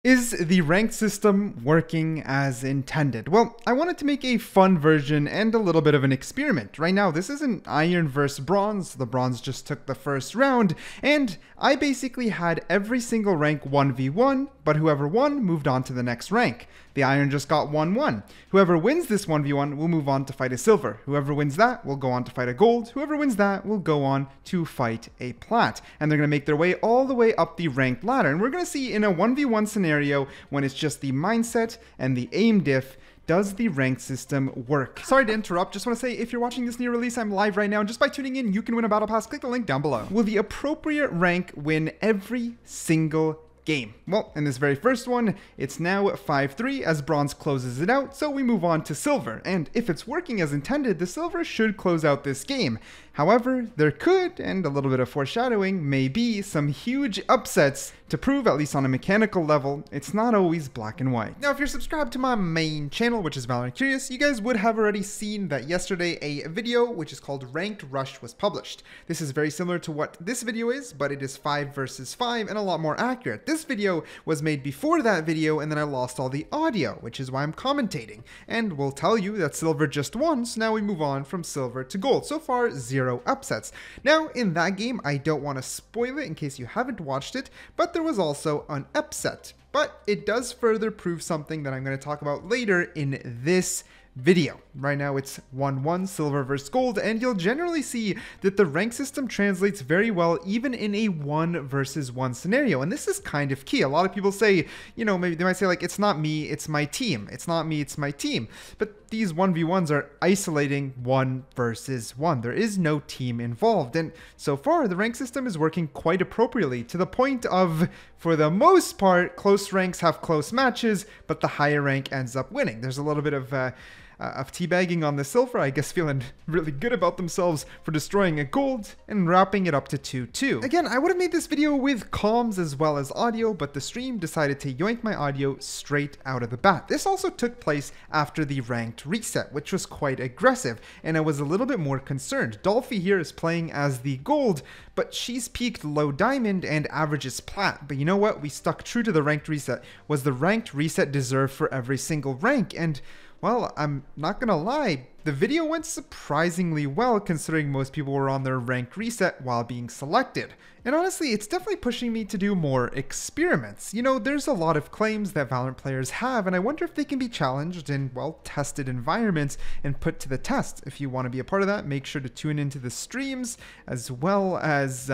Is the ranked system working as intended? Well, I wanted to make a fun version and a little bit of an experiment. Right now, this isn't Iron versus Bronze. The Bronze just took the first round, and I basically had every single rank 1v1, but whoever won moved on to the next rank. The Iron just got 1-1. Whoever wins this 1v1 will move on to fight a Silver. Whoever wins that will go on to fight a Gold. Whoever wins that will go on to fight a Plat. And they're going to make their way all the way up the ranked ladder. And we're going to see in a 1v1 scenario, when it's just the mindset and the aim diff, does the ranked system work? Sorry to interrupt, just want to say if you're watching this new release, I'm live right now, and just by tuning in, you can win a battle pass. Click the link down below. Will the appropriate rank win every single game? Well, in this very first one, it's now 5-3 as Bronze closes it out, so we move on to Silver. And if it's working as intended, the Silver should close out this game. However, there could, and a little bit of foreshadowing, may be some huge upsets to prove, at least on a mechanical level, it's not always black and white. Now, if you're subscribed to my main channel, which is Valorant Curious, you guys would have already seen that yesterday a video, which is called Ranked Rush, was published. This is very similar to what this video is, but it is 5 versus 5 and a lot more accurate. This video was made before that video, and then I lost all the audio, which is why I'm commentating. And we'll tell you that Silver just won, so now we move on from Silver to Gold. So far, 0 upsets. Now, in that game, I don't want to spoil it in case you haven't watched it, but there was also an upset. But it does further prove something that I'm going to talk about later in this video. Right now it's 1-1 Silver versus Gold, and you'll generally see that the rank system translates very well even in a 1 versus 1 scenario. And this is kind of key. A lot of people say, you know, maybe they might say like, it's not me, it's my team. It's not me, it's my team. But these 1v1s are isolating 1 versus 1. There is no team involved. And so far, the rank system is working quite appropriately, to the point of, for the most part, close ranks have close matches, but the higher rank ends up winning. There's a little bit of teabagging on the Silver, I guess, feeling really good about themselves for destroying a Gold and wrapping it up to 2-2. Again, I would have made this video with comms as well as audio, but the stream decided to yoink my audio straight out of the bat. This also took place after the ranked reset, which was quite aggressive, and I was a little bit more concerned. Dolphy here is playing as the Gold, but she's peaked low Diamond and averages Plat. But you know what? We stuck true to the ranked reset. Was the ranked reset deserved for every single rank? And well, I'm not gonna lie, the video went surprisingly well considering most people were on their ranked reset while being selected. And honestly, it's definitely pushing me to do more experiments. You know, there's a lot of claims that Valorant players have, and I wonder if they can be challenged in, well, tested environments and put to the test. If you want to be a part of that, make sure to tune into the streams as well as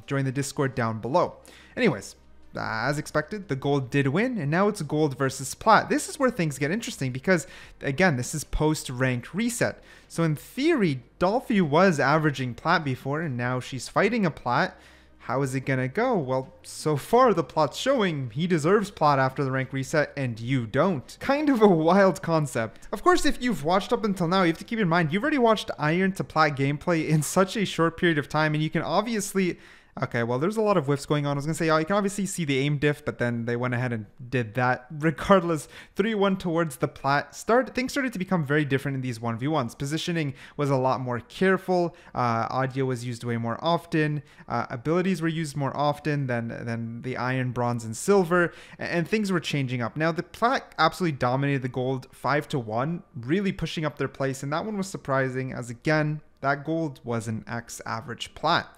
join the Discord down below. Anyways, as expected, the Gold did win, and now it's Gold versus Plat. This is where things get interesting because, again, this is post-ranked reset. So in theory, Dolphy was averaging Plat before, and now she's fighting a Plat. How is it gonna go? Well, so far the Plat's showing he deserves Plat after the rank reset, and you don't. Kind of a wild concept. Of course, if you've watched up until now, you have to keep in mind, you've already watched Iron to Plat gameplay in such a short period of time, and you can obviously... Okay, well, there's a lot of whiffs going on. I was going to say, you can obviously see the aim diff, but then they went ahead and did that. Regardless, 3-1 towards the Plat. Things started to become very different in these 1v1s. Positioning was a lot more careful. Audio was used way more often. Abilities were used more often than the Iron, Bronze, and Silver. And things were changing up. Now, the Plat absolutely dominated the Gold 5-1, really pushing up their place. And that one was surprising, as again, that Gold was an X-average Plat.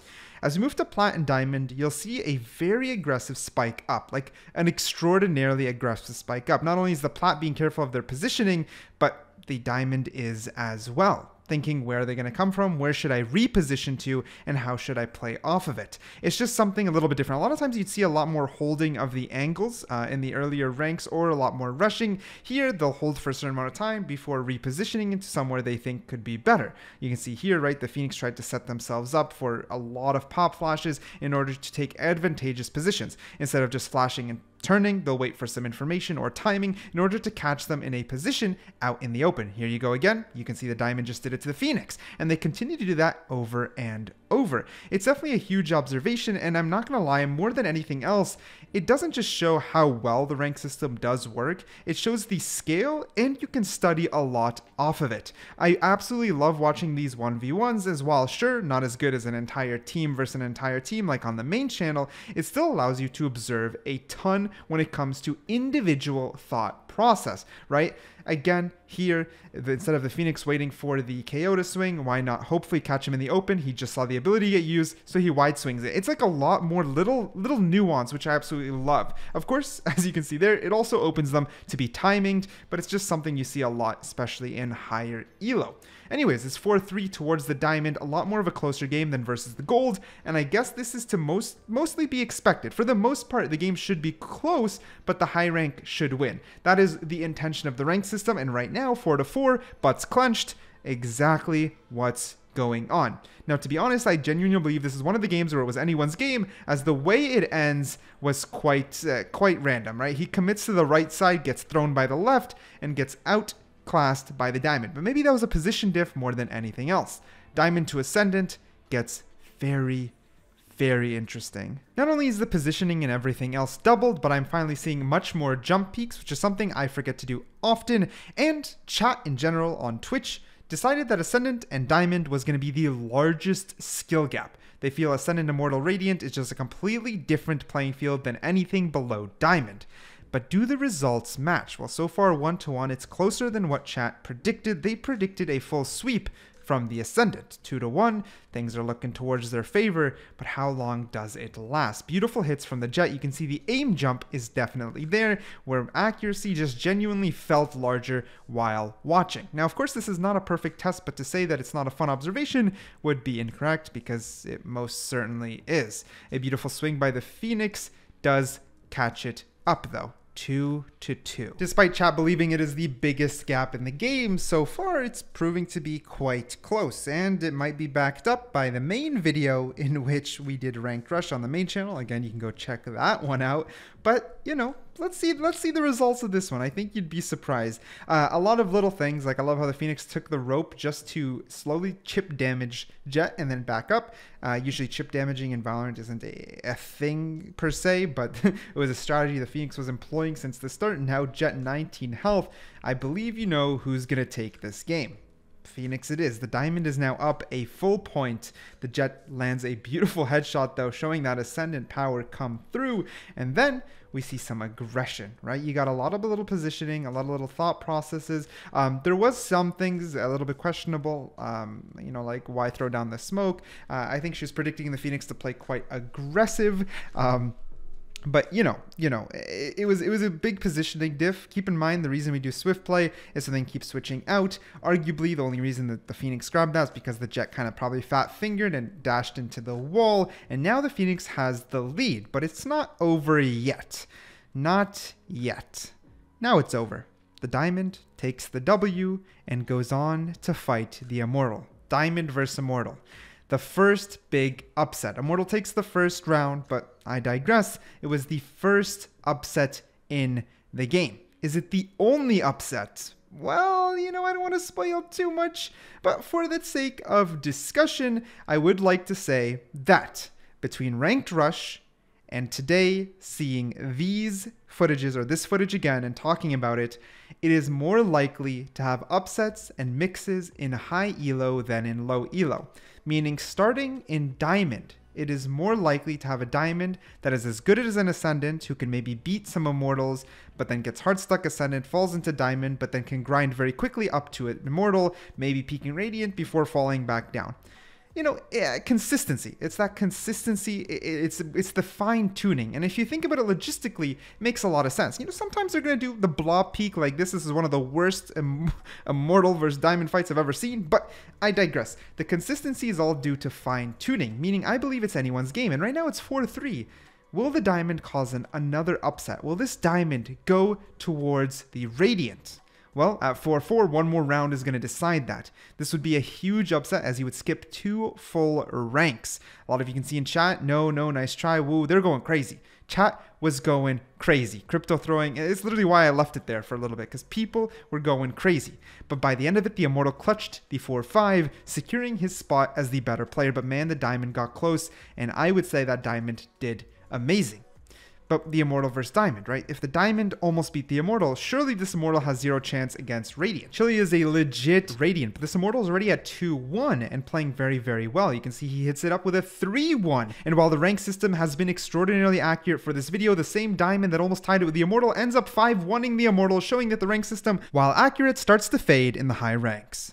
As we move to Plat and Diamond, you'll see a very aggressive spike up, like an extraordinarily aggressive spike up. Not only is the Plat being careful of their positioning, but the Diamond is as well. Thinking, where are they going to come from? Where should I reposition to? And how should I play off of it? It's just something a little bit different. A lot of times you'd see a lot more holding of the angles in the earlier ranks, or a lot more rushing. Here, they'll hold for a certain amount of time before repositioning into somewhere they think could be better. You can see here, right, the Phoenix tried to set themselves up for a lot of pop flashes in order to take advantageous positions. Instead of just flashing and turning, they'll wait for some information or timing in order to catch them in a position out in the open. Here you go again. You can see the Diamond just did it to the Phoenix, and they continue to do that over and over. It's definitely a huge observation, and I'm not going to lie, more than anything else, it doesn't just show how well the rank system does work, it shows the scale, and you can study a lot off of it. I absolutely love watching these 1v1s as well. Sure, not as good as an entire team versus an entire team like on the main channel, it still allows you to observe a ton when it comes to individual thought process, right? Again, here, instead of the Phoenix waiting for the KO to swing, why not hopefully catch him in the open? He just saw the ability get used, so he wide swings it. It's like a lot more little nuance, which I absolutely love. Of course, as you can see there, it also opens them to be timinged, but it's just something you see a lot, especially in higher elo. Anyways, it's 4-3 towards the diamond, a lot more of a closer game than versus the gold, and I guess this is to mostly be expected. For the most part, the game should be close, but the high rank should win. That is the intention of the rank system, and right now, 4-4, butts clenched, exactly what's going on. Now, to be honest, I genuinely believe this is one of the games where it was anyone's game, as the way it ends was quite random, right? He commits to the right side, gets thrown by the left, and gets outclassed by the diamond. But maybe that was a position diff more than anything else. Diamond to ascendant gets very interesting. Not only is the positioning and everything else doubled, but I'm finally seeing much more jump peaks, which is something I forget to do often, and chat in general on Twitch decided that Ascendant and Diamond was going to be the largest skill gap. They feel Ascendant Immortal Radiant is just a completely different playing field than anything below Diamond. But do the results match? Well, so far 1-1, it's closer than what chat predicted. They predicted a full sweep from the Ascendant. 2-1, things are looking towards their favor, but how long does it last? Beautiful hits from the Jet. You can see the aim jump is definitely there, where accuracy just genuinely felt larger while watching. Now, of course, this is not a perfect test, but to say that it's not a fun observation would be incorrect, because it most certainly is. A beautiful swing by the Phoenix does catch it up, though. 2-2. Despite chat believing it is the biggest gap in the game, so far it's proving to be quite close, and it might be backed up by the main video in which we did Ranked Rush on the main channel. Again, you can go check that one out, but you know, let's see the results of this one. I think you'd be surprised. A lot of little things, like I love how the Phoenix took the rope just to slowly chip damage Jet and then back up. Usually chip damaging in Valorant isn't a thing per se, but it was a strategy the Phoenix was employing since the start, and now Jet 19 health. I believe you know who's gonna take this game. Phoenix it is. The diamond is now up a full point. The Jet lands a beautiful headshot though, showing that Ascendant power come through, and then we see some aggression, right? You got a lot of little positioning, a lot of little thought processes. There was some things a little bit questionable, you know, like why throw down the smoke? I think she was predicting the Phoenix to play quite aggressive. But you know, it was a big positioning diff. Keep in mind, the reason we do swift play is so then keep switching out. Arguably, the only reason that the Phoenix grabbed that is because the Jet kind of probably fat-fingered and dashed into the wall. And now the Phoenix has the lead, but it's not over yet. Not yet. Now it's over. The Diamond takes the W and goes on to fight the Immortal. Diamond versus Immortal. The first big upset. Immortal takes the first round, but I digress. It was the first upset in the game. Is it the only upset? Well, you know, I don't want to spoil too much, but for the sake of discussion, I would like to say that between Ranked Rush and today seeing these footages, or this footage again, and talking about it, it is more likely to have upsets and mixes in high elo than in low elo. Meaning starting in Diamond, it is more likely to have a Diamond that is as good as an Ascendant, who can maybe beat some Immortals, but then gets hard stuck Ascendant, falls into Diamond, but then can grind very quickly up to an Immortal, maybe peaking Radiant before falling back down. You know, consistency. It's that consistency. It's the fine tuning. And if you think about it logistically, it makes a lot of sense. You know, sometimes they're going to do the blob peak like this. This is one of the worst Immortal versus Diamond fights I've ever seen. But I digress. The consistency is all due to fine tuning, meaning I believe it's anyone's game. And right now it's 4-3. Will the Diamond cause another upset? Will this Diamond go towards the Radiant? Well, at 4-4, one more round is going to decide that. This would be a huge upset, as he would skip 2 full ranks. A lot of you can see in chat, no, nice try, woo, they're going crazy. Chat was going crazy. Crypto throwing, it's literally why I left it there for a little bit, because people were going crazy. But by the end of it, the Immortal clutched the 4-5, securing his spot as the better player. But man, the Diamond got close, and I would say that Diamond did amazing. But the Immortal versus Diamond, right? If the Diamond almost beat the Immortal, surely this Immortal has zero chance against Radiant. Chili is a legit Radiant, but this Immortal is already at 2-1 and playing very, very well. You can see he hits it up with a 3-1. And while the rank system has been extraordinarily accurate for this video, the same Diamond that almost tied it with the Immortal ends up 5-1ing the Immortal, showing that the rank system, while accurate, starts to fade in the high ranks.